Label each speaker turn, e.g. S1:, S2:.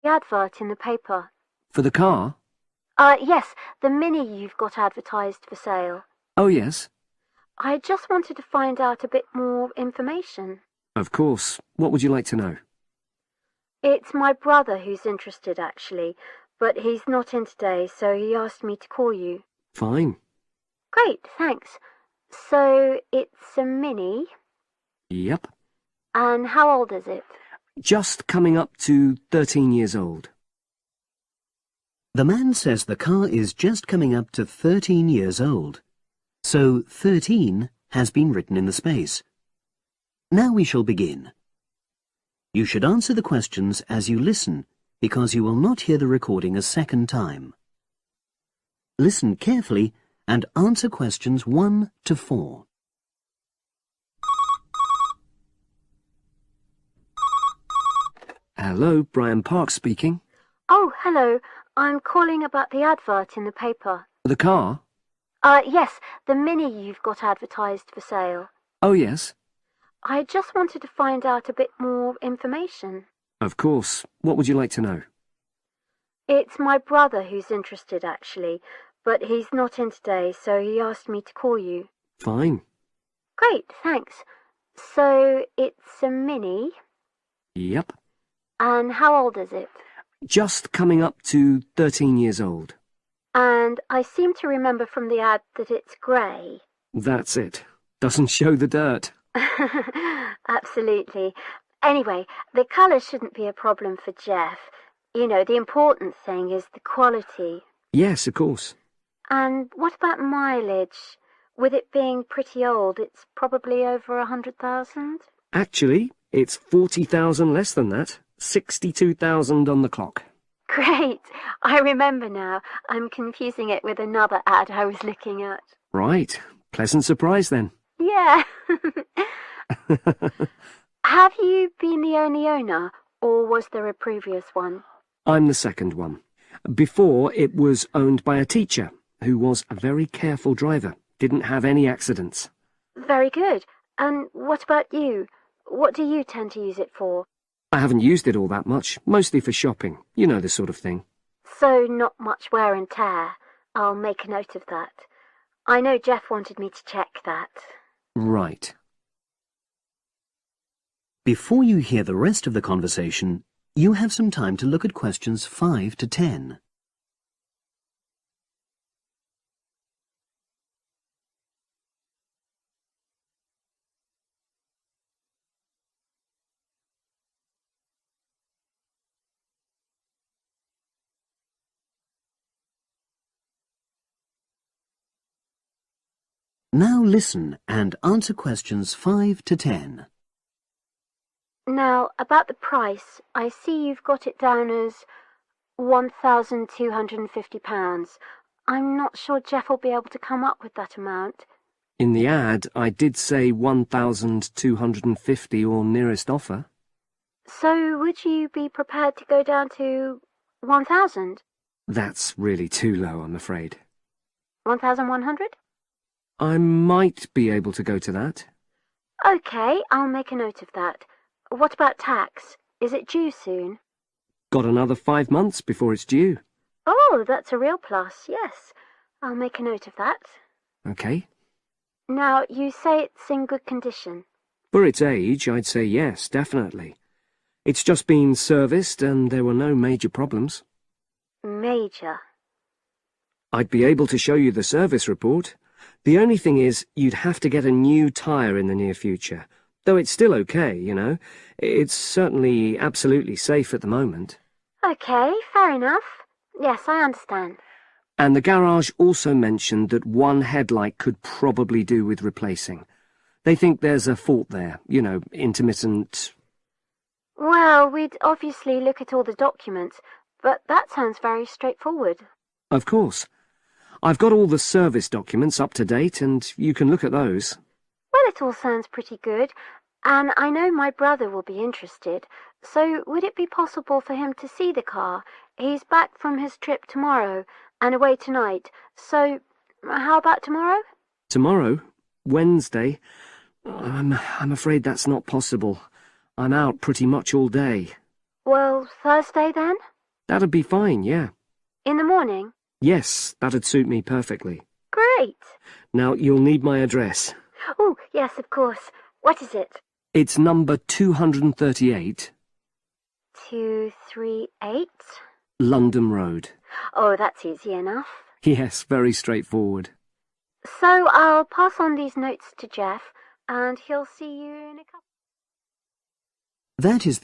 S1: advert in the paper.
S2: For the car?
S1: Yes, the Mini you've got advertised for sale.
S2: Oh, yes.
S1: I just wanted to find out a bit more information.
S2: Of course. What would you like to know?
S1: It's my brother who's interested, actually, but he's not in today, so he asked me to call you.
S2: Fine.
S1: Great, thanks. So, it's a Mini,
S2: Yep.
S1: and how old is it?
S2: Just coming up to 13 years old.
S3: The man says the car is just coming up to 13 years old. So 13 has been written in the space. Now we shall begin. You should answer the questions as you listen, because you will not hear the recording a second time. Listen carefully and answer questions 1 to 4.
S2: Hello, Brian Park speaking.
S1: Oh, hello. I'm calling about the advert in the paper.
S2: The car?
S1: Yes, the Mini you've got advertised for sale.
S2: Oh, yes.
S1: I just wanted to find out a bit more information.
S2: Of course. What would you like to know?
S1: It's my brother who's interested, actually, but he's not in today, so he asked me to call you.
S2: Fine.
S1: Great, thanks. So, it's a Mini,
S2: Yep.
S1: and how old is it?
S2: Just coming up to 13 years old.
S1: And I seem to remember from the ad that it's grey.
S2: That's it. Doesn't show the dirt.
S1: Absolutely. Anyway, the colour shouldn't be a problem for Jeff. You know, the important thing is the quality.
S2: Yes, of course.
S1: And what about mileage? With it being pretty old, it's probably over 100,000?
S2: Actually, it's 40,000 less than that. 62,000 on the clock.
S1: Great! I remember now. I'm confusing it with another ad I was looking at.
S2: Right. Pleasant surprise then.
S1: Yeah. Have you been the only owner, or was there a previous one?
S2: I'm the second one. Before, it was owned by a teacher who was a very careful driver. Didn't have any accidents.
S1: Very good. And what about you? What do you tend to use it for?
S2: I haven't used it all that much, mostly for shopping. You know the sort of thing.
S1: So not much wear and tear. I'll make a note of that. I know Jeff wanted me to check that.
S2: Right.
S3: Before you hear the rest of the conversation, you have some time to look at questions 5 to 10. Now listen and answer questions 5 to 10.
S1: Now, about the price, I see you've got it down as £1,250. I'm not sure Jeff will be able to come up with that amount.
S2: In the ad, I did say 1,250 or nearest offer.
S1: So would you be prepared to go down to 1,000?
S2: That's really too low, I'm afraid.
S1: 1,100?
S2: I might be able to go to that.
S1: OK, I'll make a note of that. What about tax? Is it due soon?
S2: Got another 5 months before it's due.
S1: Oh, that's a real plus, yes. I'll make a note of that.
S2: OK.
S1: Now, you say it's in good condition.
S2: For its age, I'd say yes, definitely. It's just been serviced and there were no major problems.
S1: Major.
S2: I'd be able to show you the service report. The only thing is, you'd have to get a new tyre in the near future. Though it's still okay, you know. It's certainly absolutely safe at the moment.
S1: OK, fair enough. Yes, I understand.
S2: And the garage also mentioned that one headlight could probably do with replacing. They think there's a fault there, you know, intermittent.
S1: Well, we'd obviously look at all the documents, but that sounds very straightforward.
S2: Of course. I've got all the service documents up to date, and you can look at those.
S1: Well, it all sounds pretty good, and I know my brother will be interested, so would it be possible for him to see the car? He's back from his trip tomorrow, and away tonight, so how about tomorrow?
S2: Tomorrow? Wednesday? I'm afraid that's not possible. I'm out pretty much all day.
S1: Well, Thursday then?
S2: That'd be fine, yeah.
S1: In the morning?
S2: Yes, that'd suit me perfectly.
S1: Great.
S2: Now, you'll need my address.
S1: Oh, yes, of course. What is it?
S2: It's number 238,
S1: 238?
S2: London Road.
S1: Oh, that's easy enough.
S2: Yes, very straightforward.
S1: So I'll pass on these notes to Jeff, and he'll see you in a couple.
S3: That is the